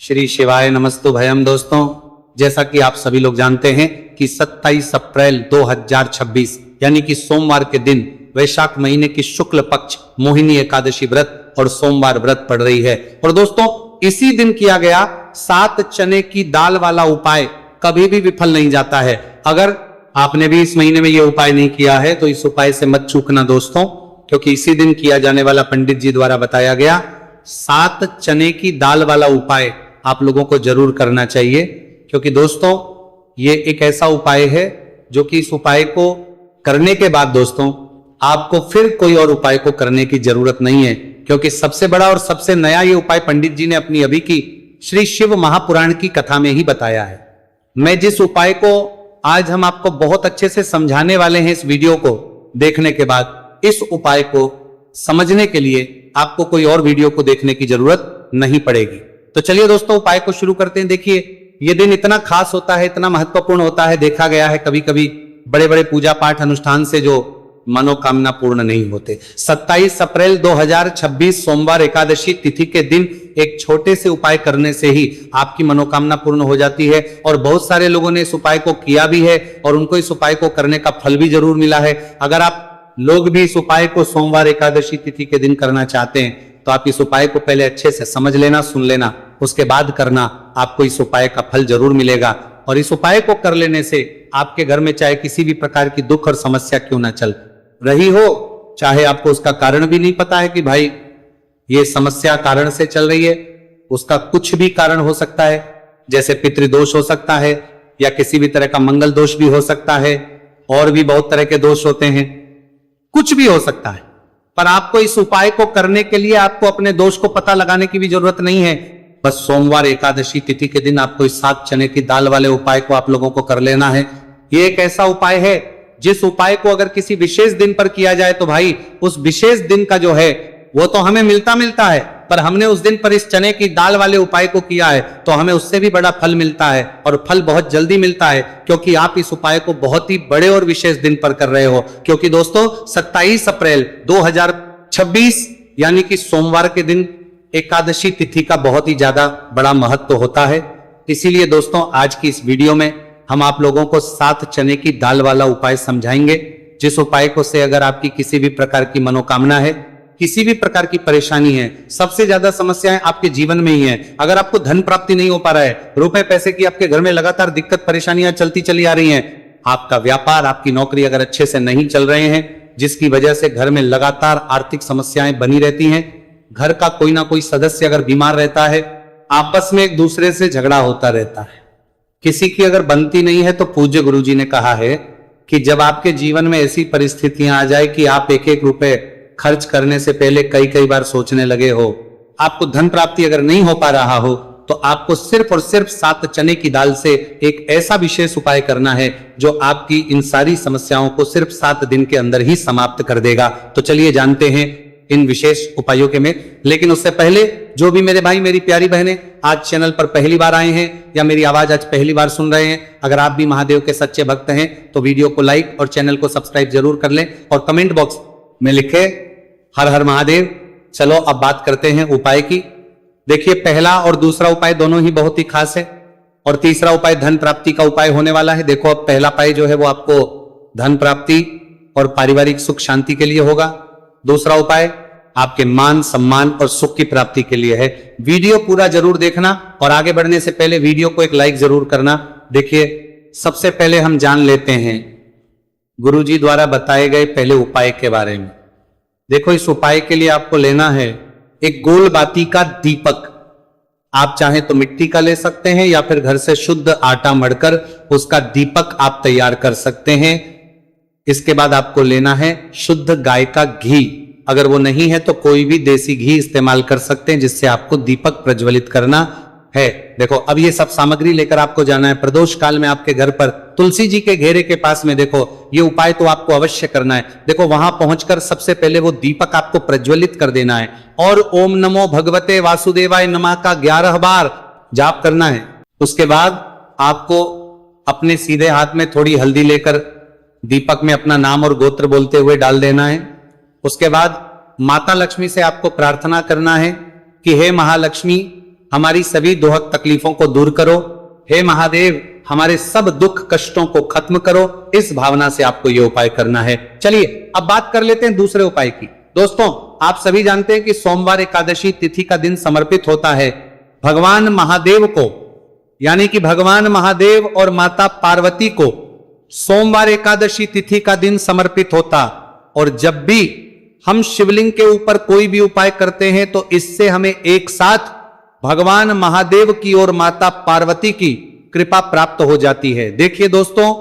श्री शिवाय नमस्तु भयम। दोस्तों, जैसा कि आप सभी लोग जानते हैं कि 27 अप्रैल 2026 यानी कि सोमवार के दिन वैशाख महीने की शुक्ल पक्ष मोहिनी एकादशी व्रत और सोमवार व्रत पड़ रही है। और दोस्तों, इसी दिन किया गया 7 चने की दाल वाला उपाय कभी भी विफल नहीं जाता है। अगर आपने भी इस महीने में यह उपाय नहीं किया है तो इस उपाय से मत चूकना दोस्तों, क्योंकि इसी दिन किया जाने वाला पंडित जी द्वारा बताया गया 7 चने की दाल वाला उपाय आप लोगों को जरूर करना चाहिए। क्योंकि दोस्तों, ये एक ऐसा उपाय है जो कि इस उपाय को करने के बाद दोस्तों आपको फिर कोई और उपाय को करने की जरूरत नहीं है, क्योंकि सबसे बड़ा और सबसे नया ये उपाय पंडित जी ने अपनी अभी की श्री शिव महापुराण की कथा में ही बताया है। मैं जिस उपाय को आज हम आपको बहुत अच्छे से समझाने वाले हैं, इस वीडियो को देखने के बाद इस उपाय को समझने के लिए आपको कोई और वीडियो को देखने की जरूरत नहीं पड़ेगी। तो चलिए दोस्तों, उपाय को शुरू करते हैं। देखिए, यह दिन इतना खास होता है, इतना महत्वपूर्ण होता है, देखा गया है कभी कभी बड़े बड़े पूजा पाठ अनुष्ठान से जो मनोकामना पूर्ण नहीं होते। 27 अप्रैल 2026 सोमवार एकादशी तिथि के दिन एक छोटे से उपाय करने से ही आपकी मनोकामना पूर्ण हो जाती है। और बहुत सारे लोगों ने इस उपाय को किया भी है और उनको इस उपाय को करने का फल भी जरूर मिला है। अगर आप लोग भी इस उपाय को सोमवार एकादशी तिथि के दिन करना चाहते हैं तो आप इस उपाय को पहले अच्छे से समझ लेना, सुन लेना, उसके बाद करना। आपको इस उपाय का फल जरूर मिलेगा। और इस उपाय को कर लेने से आपके घर में चाहे किसी भी प्रकार की दुख और समस्या क्यों ना चल रही हो, चाहे आपको उसका कारण भी नहीं पता है कि भाई ये समस्या कारण से चल रही है, उसका कुछ भी कारण हो सकता है। जैसे पितृदोष हो सकता है या किसी भी तरह का मंगल दोष भी हो सकता है, और भी बहुत तरह के दोष होते हैं, कुछ भी हो सकता है। पर आपको इस उपाय को करने के लिए आपको अपने दोष को पता लगाने की भी जरूरत नहीं है। बस सोमवार एकादशी तिथि के दिन आपको इस 7 चने की दाल वाले उपाय को आप लोगों को कर लेना है। ये एक ऐसा उपाय है जिस उपाय को अगर किसी विशेष दिन पर किया जाए तो भाई उस विशेष दिन का जो है वो तो हमें मिलता है, पर हमने उस दिन पर इस चने की दाल वाले उपाय को किया है तो हमें उससे भी बड़ा फल मिलता है, और फल बहुत जल्दी मिलता है, क्योंकि आप इस उपाय को बहुत ही बड़े और विशेष दिन पर कर रहे हो। क्योंकि दोस्तों, 27 अप्रैल 2026 यानी कि सोमवार के दिन एकादशी तिथि का बहुत ही ज्यादा बड़ा महत्व होता है। इसीलिए दोस्तों, आज की इस वीडियो में हम आप लोगों को 7 चने की दाल वाला उपाय समझाएंगे, जिस उपाय को से अगर आपकी किसी भी प्रकार की मनोकामना है, किसी भी प्रकार की परेशानी है, सबसे ज्यादा समस्याएं आपके जीवन में ही है। अगर आपको धन प्राप्ति नहीं हो पा रहा है, रुपए पैसे की आपके घर में लगातार दिक्कत परेशानियां चलती चली आ रही हैं, आपका व्यापार, आपकी नौकरी अगर अच्छे से नहीं चल रहे हैं, जिसकी वजह से घर में लगातार आर्थिक समस्याएं बनी रहती हैं, घर का कोई ना कोई सदस्य अगर बीमार रहता है, आपस में एक दूसरे से झगड़ा होता रहता है, किसी की अगर बनती नहीं है, तो पूज्य गुरुजी ने कहा है कि जब आपके जीवन में ऐसी परिस्थितियां आ जाए कि आप एक एक रुपए खर्च करने से पहले कई बार सोचने लगे हो, आपको धन प्राप्ति अगर नहीं हो पा रहा हो, तो आपको सिर्फ और सिर्फ 7 चने की दाल से एक ऐसा विशेष उपाय करना है जो आपकी इन सारी समस्याओं को सिर्फ 7 दिन के अंदर ही समाप्त कर देगा। तो चलिए जानते हैं इन विशेष उपायों के में। लेकिन उससे पहले जो भी मेरे भाई, मेरी प्यारी बहनें आज चैनल पर पहली बार आए हैं या मेरी आवाज आज पहली बार सुन रहे हैं, अगर आप भी महादेव के सच्चे भक्त हैं तो वीडियो को लाइक और चैनल को सब्सक्राइब जरूर कर लें और कमेंट बॉक्स में लिखे हर हर महादेव। चलो अब बात करते हैं उपाय की। देखिए, पहला और दूसरा उपाय दोनों ही बहुत ही खास है, और तीसरा उपाय धन प्राप्ति का उपाय होने वाला है। देखो, अब पहला उपाय जो है वो आपको धन प्राप्ति और पारिवारिक सुख शांति के लिए होगा। दूसरा उपाय आपके मान सम्मान और सुख की प्राप्ति के लिए है। वीडियो पूरा जरूर देखना, और आगे बढ़ने से पहले वीडियो को एक लाइक जरूर करना। देखिए, सबसे पहले हम जान लेते हैं गुरुजी द्वारा बताए गए पहले उपाय के बारे में। देखो, इस उपाय के लिए आपको लेना है एक गोल बाती का दीपक। आप चाहें तो मिट्टी का ले सकते हैं या फिर घर से शुद्ध आटा मढ़कर उसका दीपक आप तैयार कर सकते हैं। इसके बाद आपको लेना है शुद्ध गाय का घी। अगर वो नहीं है तो कोई भी देसी घी इस्तेमाल कर सकते हैं, जिससे आपको दीपक प्रज्वलित करना है। देखो, अब ये सब सामग्री लेकर आपको जाना है प्रदोष काल में आपके घर पर तुलसी जी के घेरे के पास में। देखो, ये उपाय तो आपको अवश्य करना है। देखो, वहां पहुंचकर सबसे पहले वो दीपक आपको प्रज्वलित कर देना है और ओम नमो भगवते वासुदेवाय नमः का 11 बार जाप करना है। उसके बाद आपको अपने सीधे हाथ में थोड़ी हल्दी लेकर दीपक में अपना नाम और गोत्र बोलते हुए डाल देना है। उसके बाद माता लक्ष्मी से आपको प्रार्थना करना है कि हे महालक्ष्मी, हमारी सभी दुहक तकलीफों को दूर करो। हे महादेव, हमारे सब दुख कष्टों को खत्म करो। इस भावना से आपको यह उपाय करना है। चलिए अब बात कर लेते हैं दूसरे उपाय की। दोस्तों, आप सभी जानते हैं कि सोमवार एकादशी तिथि का दिन समर्पित होता है भगवान महादेव को, यानी कि भगवान महादेव और माता पार्वती को सोमवार एकादशी तिथि का दिन समर्पित होता। और जब भी हम शिवलिंग के ऊपर कोई भी उपाय करते हैं तो इससे हमें एक साथ भगवान महादेव की और माता पार्वती की कृपा प्राप्त हो जाती है। देखिए दोस्तों,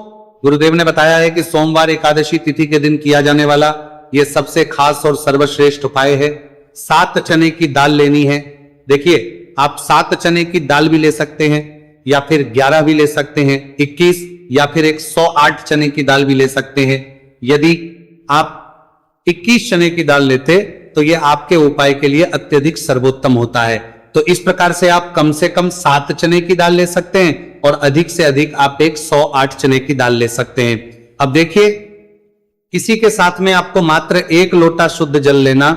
गुरुदेव ने बताया है कि सोमवार एकादशी तिथि के दिन किया जाने वाला यह सबसे खास और सर्वश्रेष्ठ उपाय है। 7 चने की दाल लेनी है। देखिए, आप 7 चने की दाल भी ले सकते हैं, या फिर 11 भी ले सकते हैं, 21 या फिर 108 चने की दाल भी ले सकते हैं। यदि आप 21 चने की दाल लेते तो यह आपके उपाय के लिए अत्यधिक सर्वोत्तम होता है। तो इस प्रकार से आप कम से कम 7 चने की दाल ले सकते हैं और अधिक से अधिक आप 108 चने की दाल ले सकते हैं। अब देखिए, इसी के साथ में आपको मात्र 1 लोटा शुद्ध जल लेना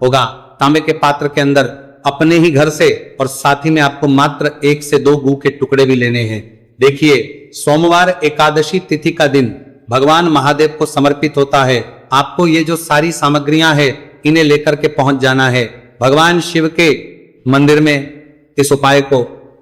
होगा तांबे के पात्र के अंदर अपने ही घर से, और साथ ही में आपको मात्र 1 से 2 गू के टुकड़े भी लेने हैं। देखिए, सोमवार एकादशी तिथि का दिन भगवान महादेव को समर्पित होता है। आपको ये जो सारी सामग्रियां हैं इन्हें लेकर के पहुंच जाना है भगवान शिव के मंदिर में। इस उपाय को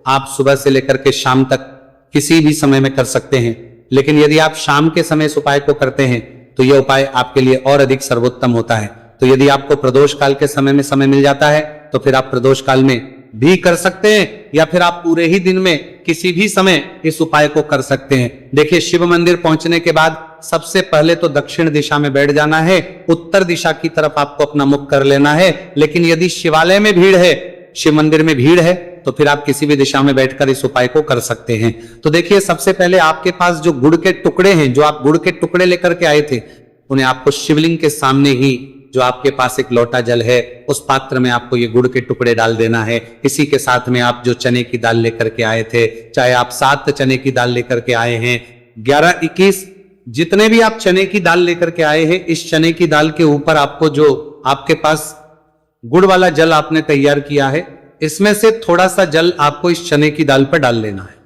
आप सुबह से लेकर के शाम तक किसी भी समय में कर सकते हैं, लेकिन यदि आप शाम के समय इस उपाय को करते हैं तो यह उपाय आपके लिए और अधिक सर्वोत्तम होता है। तो यदि आपको प्रदोष काल के समय में समय मिल जाता है तो फिर आप प्रदोष काल में भी कर सकते हैं, या फिर आप पूरे ही दिन में किसी भी समय इस उपाय को कर सकते हैं। देखिए, शिव मंदिर पहुंचने के बाद सबसे पहले तो दक्षिण दिशा में बैठ जाना है। उत्तर दिशा की तरफ आपको अपना मुख कर लेना है। लेकिन यदि शिवालय में भीड़ है, शिव मंदिर में भीड़ है, तो फिर आप किसी भी दिशा में बैठकर इस उपाय को कर सकते हैं। तो देखिए, सबसे पहले आपके पास जो गुड़ के टुकड़े हैं, जो आप गुड़ के टुकड़े लेकर के आए थे, उन्हें आपको शिवलिंग के सामने ही जो आपके पास एक लोटा जल है उस पात्र में आपको ये गुड़ के टुकड़े डाल देना है। इसी के साथ में आप जो चने की दाल लेकर के आए थे, चाहे आप 7 चने की दाल लेकर के आए हैं, 11, 21, जितने भी आप चने की दाल लेकर के आए हैं, इस चने की दाल के ऊपर आपको जो आपके पास गुड़ वाला जल आपने तैयार किया है, इसमें से थोड़ा सा जल आपको इस चने की दाल पर डाल लेना है।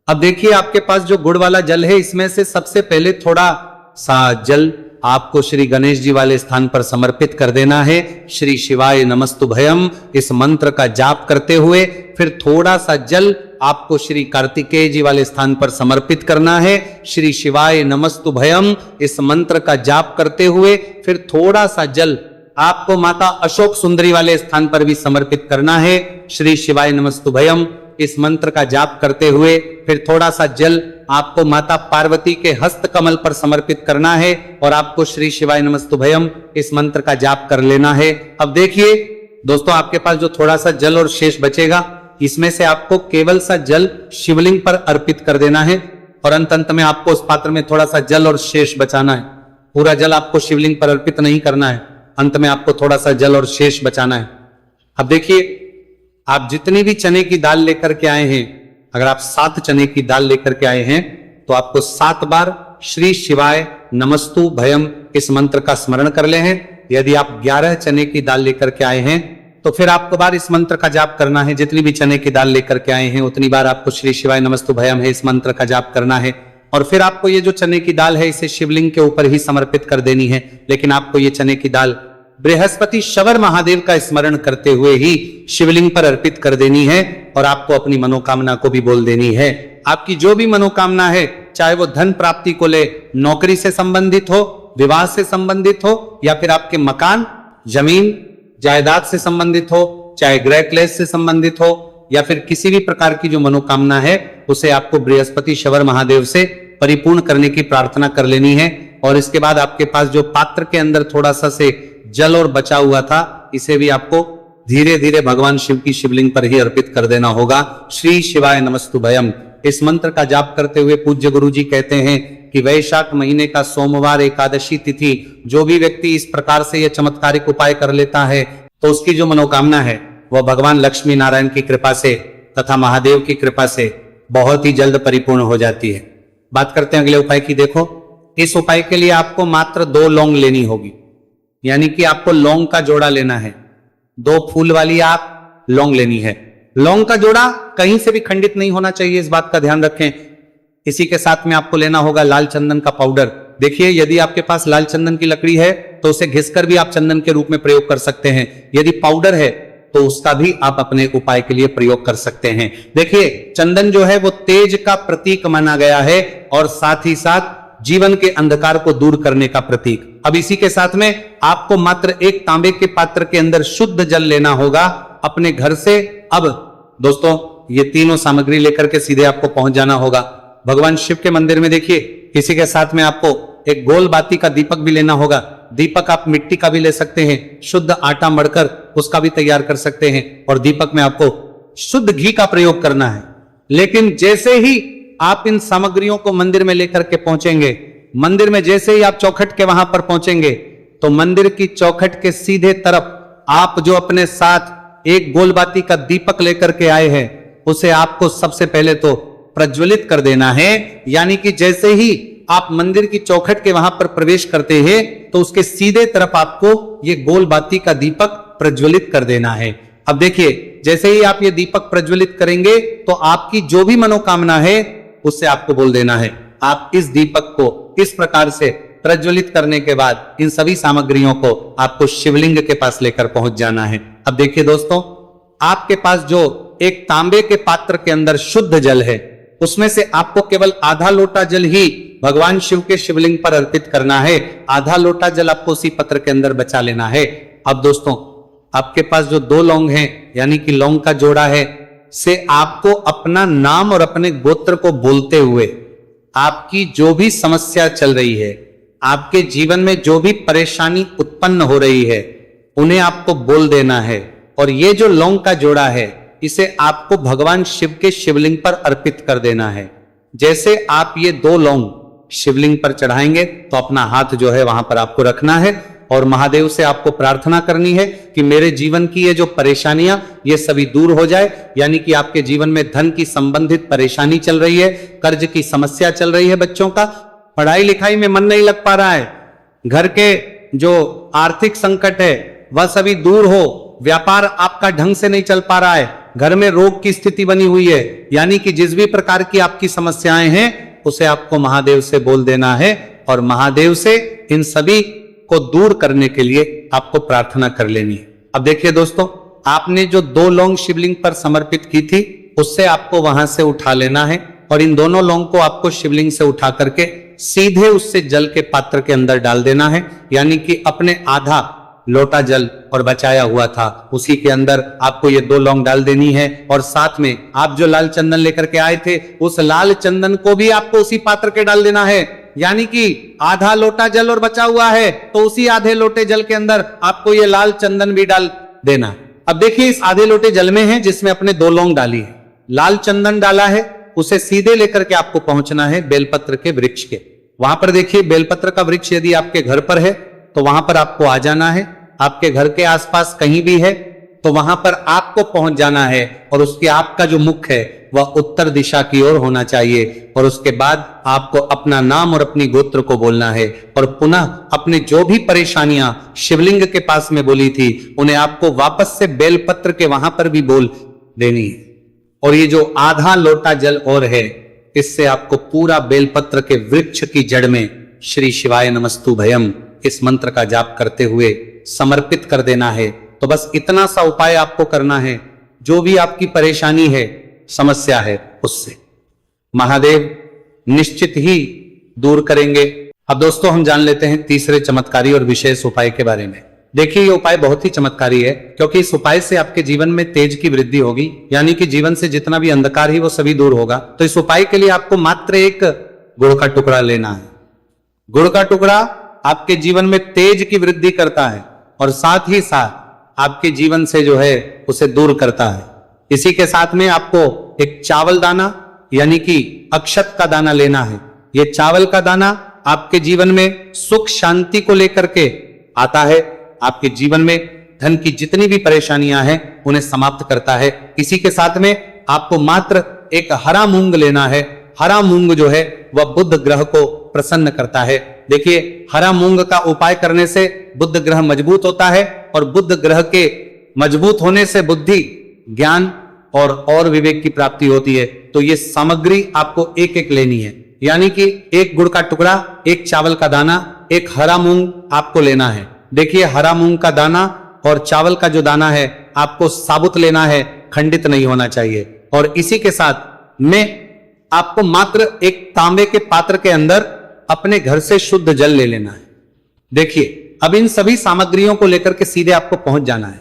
अब देखिए, आपके पास जो गुड़ वाला जल है, इसमें से सबसे पहले थोड़ा सा जल आपको श्री गणेश जी वाले स्थान पर समर्पित कर देना है। श्री शिवाय नमस्तुभयम इस मंत्र का जाप करते हुए फिर थोड़ा सा जल आपको श्री कार्तिकेय जी वाले स्थान पर समर्पित करना है। श्री शिवाय नमस्तुभयम इस मंत्र का जाप करते हुए फिर थोड़ा सा जल आपको माता अशोक सुंदरी वाले स्थान पर भी समर्पित करना है। श्री शिवाय नमस्तुभयम इस मंत्र का जाप करते हुए फिर थोड़ा सा जल आपको माता पार्वती के हस्त कमल पर समर्पित करना है और आपको श्री शिवाय नमस्तुभयम इस मंत्र का जाप कर लेना है। अब देखिए दोस्तों, आपके पास जो थोड़ा सा जल और शेष बचेगा, इसमें से आपको केवल सा जल शिवलिंग पर अर्पित कर देना है और अंत में आपको उस पात्र में थोड़ा सा जल और शेष बचाना है। पूरा जल आपको शिवलिंग पर अर्पित नहीं करना है, अंत में आपको थोड़ा सा जल और शेष बचाना है। अब देखिए, आप जितनी भी चने की दाल लेकर के आए हैं, अगर आप 7 चने की दाल लेकर के आए हैं तो आपको 7 बार श्री शिवाय नमस्तु भयम इस मंत्र का स्मरण कर ले हैं। यदि आप 11 चने की दाल लेकर के आए हैं तो फिर आपको बार इस मंत्र का जाप करना है। जितनी भी चने की दाल लेकर के आए हैं उतनी बार आपको श्री शिवाय नमस्तु भयम है इस मंत्र का जाप करना है। और फिर आपको ये जो चने की दाल है इसे शिवलिंग के ऊपर ही समर्पित कर देनी है। लेकिन आपको ये चने की दाल बृहस्पति शवर महादेव का स्मरण करते हुए ही शिवलिंग पर अर्पित कर देनी है और आपको अपनी मनोकामना को भी बोल देनी है। आपकी जो भी मनोकामना है, चाहे वो धन प्राप्ति को ले, नौकरी से संबंधित हो, विवाह से संबंधित हो, या फिर आपके मकान, जमीन, जायदाद से संबंधित हो, चाहे गृह क्लेश से संबंधित हो, या फिर किसी भी प्रकार की जो मनोकामना है उसे आपको बृहस्पति शवर महादेव से परिपूर्ण करने की प्रार्थना कर लेनी है। और इसके बाद आपके पास जो पात्र के अंदर थोड़ा सा से जल और बचा हुआ था, इसे भी आपको धीरे धीरे भगवान शिव की शिवलिंग पर ही अर्पित कर देना होगा। श्री शिवाय नमस्तुभयम इस मंत्र का जाप करते हुए पूज्य गुरु जी कहते हैं कि वैशाख महीने का सोमवार एकादशी तिथि जो भी व्यक्ति इस प्रकार से यह चमत्कारिक उपाय कर लेता है तो उसकी जो मनोकामना है वह भगवान लक्ष्मी नारायण की कृपा से तथा महादेव की कृपा से बहुत ही जल्द परिपूर्ण हो जाती है। बात करते हैं अगले उपाय की। देखो, इस उपाय के लिए आपको मात्र 2 लौंग लेनी होगी, यानी कि आपको लौंग का जोड़ा लेना है। 2 फूल वाली आप लौंग लेनी है। लौंग का जोड़ा कहीं से भी खंडित नहीं होना चाहिए, इस बात का ध्यान रखें। इसी के साथ में आपको लेना होगा लाल चंदन का पाउडर। देखिए, यदि आपके पास लाल चंदन की लकड़ी है तो उसे घिसकर भी आप चंदन के रूप में प्रयोग कर सकते हैं। यदि पाउडर है तो उसका भी आप अपने उपाय के लिए प्रयोग कर सकते हैं। देखिए, चंदन जो है वो तेज का प्रतीक माना गया है और साथ ही साथ जीवन के अंधकार को दूर करने का प्रतीक। अब इसी के साथ में आपको मात्र एक तांबे के पात्र के अंदर शुद्ध जल लेना होगा अपने घर से। अब दोस्तों, ये तीनों सामग्री लेकर के सीधे आपको पहुंच जाना होगा भगवान शिव के मंदिर में। देखिए, इसी के साथ में आपको एक गोल बाती का दीपक भी लेना होगा। दीपक आप मिट्टी का भी ले सकते हैं, शुद्ध आटा मढ़कर उसका भी तैयार कर सकते हैं, और दीपक में आपको शुद्ध घी का प्रयोग करना है। लेकिन जैसे ही आप इन सामग्रियों को मंदिर में लेकर के पहुंचेंगे, मंदिर में जैसे ही आप चौखट के वहां पर पहुंचेंगे तो मंदिर की चौखट के सीधे तरफ आप जो अपने साथ एक गोलबाती का दीपक लेकर के आए हैं उसे आपको सबसे पहले तो प्रज्वलित कर देना है। यानी कि जैसे ही आप मंदिर की चौखट के वहां पर प्रवेश करते हैं तो उसके सीधे तरफ आपको ये गोलबाती का दीपक प्रज्वलित कर देना है। अब देखिए, जैसे ही आप ये दीपक प्रज्वलित करेंगे तो आपकी जो भी मनोकामना है उससे आपको बोल देना है। आप इस दीपक को इस प्रकार से प्रज्वलित करने के बाद इन सभी सामग्रियों को आपको शिवलिंग के पास लेकर पहुंच जाना है। अब देखिए दोस्तों, आपके पास जो एक तांबे के पात्र के अंदर शुद्ध जल है उसमें से आपको केवल आधा लोटा जल ही भगवान शिव के शिवलिंग पर अर्पित करना है। आधा लोटा जल आपको उसी पत्र के अंदर बचा लेना है। अब दोस्तों, आपके पास जो 2 लौंग हैं यानी कि लौंग का जोड़ा है, से आपको अपना नाम और अपने गोत्र को बोलते हुए आपकी जो भी समस्या चल रही है, आपके जीवन में जो भी परेशानी उत्पन्न हो रही है, उन्हें आपको बोल देना है। और ये जो लौंग का जोड़ा है इसे आपको भगवान शिव के शिवलिंग पर अर्पित कर देना है। जैसे आप ये 2 लौंग शिवलिंग पर चढ़ाएंगे तो अपना हाथ जो है वहां पर आपको रखना है और महादेव से आपको प्रार्थना करनी है कि मेरे जीवन की ये जो परेशानियां ये सभी दूर हो जाए। यानी कि आपके जीवन में धन की संबंधित परेशानी चल रही है, कर्ज की समस्या चल रही है, बच्चों का पढ़ाई लिखाई में मन नहीं लग पा रहा है, घर के जो आर्थिक संकट है वह सभी दूर हो, व्यापार आपका ढंग से नहीं चल पा रहा है, घर में रोग की स्थिति बनी हुई है, यानी कि जिस भी प्रकार की आपकी समस्याएं हैं उसे आपको महादेव से बोल देना है और महादेव से इन सभी को दूर करने के लिए आपको प्रार्थना कर लेनी है। अब देखिए दोस्तों, आपने जो 2 लौंग शिवलिंग पर समर्पित की थी उससे आपको वहां से उठा लेना है और इन दोनों लौंग को आपको शिवलिंग से उठा करके सीधे उससे जल के पात्र के अंदर डाल देना है। यानी कि अपने आधा लोटा जल और बचाया हुआ था उसी के अंदर आपको ये 2 लौंग डाल देनी है और साथ में आप जो लाल चंदन लेकर के आए थे उस लाल चंदन को भी आपको उसी पात्र के डाल देना है। यानी कि आधा लोटा जल और बचा हुआ है तो उसी आधे लोटे जल के अंदर आपको ये लाल चंदन भी डाल देना। अब देखिए, इस आधे लोटे जल में है जिसमें अपने 2 लौंग डाली है, लाल चंदन डाला है, उसे सीधे लेकर के आपको पहुंचना है बेलपत्र के वृक्ष के। वहां पर देखिए, बेलपत्र का वृक्ष यदि आपके घर पर है तो वहां पर आपको आ जाना है। आपके घर के आसपास कहीं भी है तो वहां पर आपको पहुंच जाना है और उसके आपका जो मुख है वह उत्तर दिशा की ओर होना चाहिए। और उसके बाद आपको अपना नाम और अपनी गोत्र को बोलना है और पुनः अपने जो भी परेशानियां शिवलिंग के पास में बोली थी उन्हें आपको वापस से बेलपत्र के वहां पर भी बोल देनी है। और ये जो आधा लोटा जल और है इससे आपको पूरा बेलपत्र के वृक्ष की जड़ में श्री शिवाय नमस्तु भयम इस मंत्र का जाप करते हुए समर्पित कर देना है। तो बस इतना सा उपाय आपको करना है, जो भी आपकी परेशानी है, समस्या है, उससे महादेव निश्चित ही दूर करेंगे। अब दोस्तों, हम जान लेते हैं तीसरे चमत्कारी और विशेष उपाय के बारे में। देखिए, ये उपाय बहुत ही चमत्कारी है क्योंकि इस उपाय से आपके जीवन में तेज की वृद्धि होगी, यानी कि जीवन से जितना भी अंधकार ही वो सभी दूर होगा। तो इस उपाय के लिए आपको मात्र एक गुड़ का टुकड़ा लेना है। गुड़ का टुकड़ा आपके जीवन में तेज की वृद्धि करता है और साथ ही साथ आपके जीवन से जो है उसे दूर करता है। इसी के साथ में आपको एक चावल दाना यानी कि अक्षत का दाना लेना है। यह चावल का दाना आपके जीवन में सुख शांति को लेकर के आता है, आपके जीवन में धन की जितनी भी परेशानियां हैं उन्हें समाप्त करता है। इसी के साथ में आपको मात्र एक हरा मूंग लेना है। हरा मूंग जो है वह बुध ग्रह को प्रसन्न करता है। देखिए, हरा मूंग का उपाय करने से बुध ग्रह मजबूत होता है और बुध ग्रह के मजबूत होने से बुद्धि, ज्ञान और विवेक की प्राप्ति होती है। तो ये सामग्री आपको एक एक लेनी है, यानी कि एक गुड़ का टुकड़ा, एक चावल का दाना, एक हरा मूंग आपको लेना है। देखिए हरा मूंग का दाना और चावल का जो दाना है आपको साबुत लेना है, खंडित नहीं होना चाहिए। और इसी के साथ में आपको मात्र एक तांबे के पात्र के अंदर अपने घर से शुद्ध जल ले लेना है। देखिए अब इन सभी सामग्रियों को लेकर के सीधे आपको पहुंच जाना है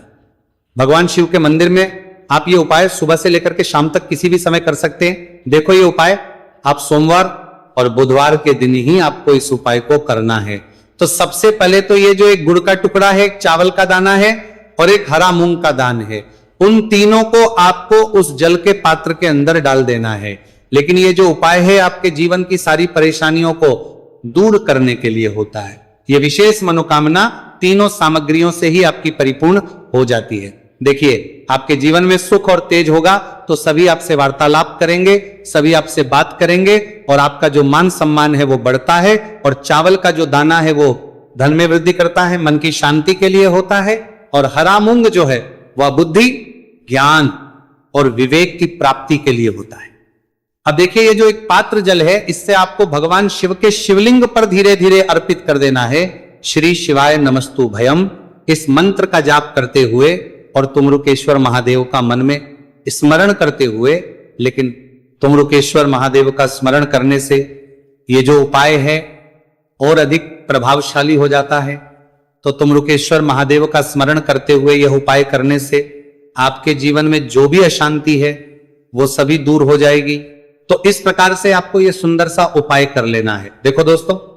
भगवान शिव के मंदिर में। आप ये उपाय सुबह से लेकर के शाम तक किसी भी समय कर सकते हैं। देखो ये उपाय आप सोमवार और बुधवार के दिन ही आपको इस उपाय को करना है। तो सबसे पहले तो ये जो एक गुड़ का टुकड़ा है, एक चावल का दाना है और एक हरा मूंग का दान है, उन तीनों को आपको उस जल के पात्र के अंदर डाल देना है। लेकिन ये जो उपाय है आपके जीवन की सारी परेशानियों को दूर करने के लिए होता है। ये विशेष मनोकामना तीनों सामग्रियों से ही आपकी परिपूर्ण हो जाती है। देखिए आपके जीवन में सुख और तेज होगा तो सभी आपसे वार्तालाप करेंगे, सभी आपसे बात करेंगे और आपका जो मान सम्मान है वो बढ़ता है। और चावल का जो दाना है वो धन में वृद्धि करता है, मन की शांति के लिए होता है। और हरा मूंग जो है वह बुद्धि, ज्ञान और विवेक की प्राप्ति के लिए होता है। अब देखिए ये जो एक पात्र जल है इससे आपको भगवान शिव के शिवलिंग पर धीरे धीरे अर्पित कर देना है। श्री शिवाय नमस्तु भयम इस मंत्र का जाप करते हुए और तुमरुकेश्वर महादेव का मन में स्मरण करते हुए। लेकिन तुमरुकेश्वर महादेव का स्मरण करने से ये जो उपाय है और अधिक प्रभावशाली हो जाता है। तो तुमरुकेश्वर महादेव का स्मरण करते हुए यह उपाय करने से आपके जीवन में जो भी अशांति है वो सभी दूर हो जाएगी। तो इस प्रकार से आपको यह सुंदर सा उपाय कर लेना है। देखो दोस्तों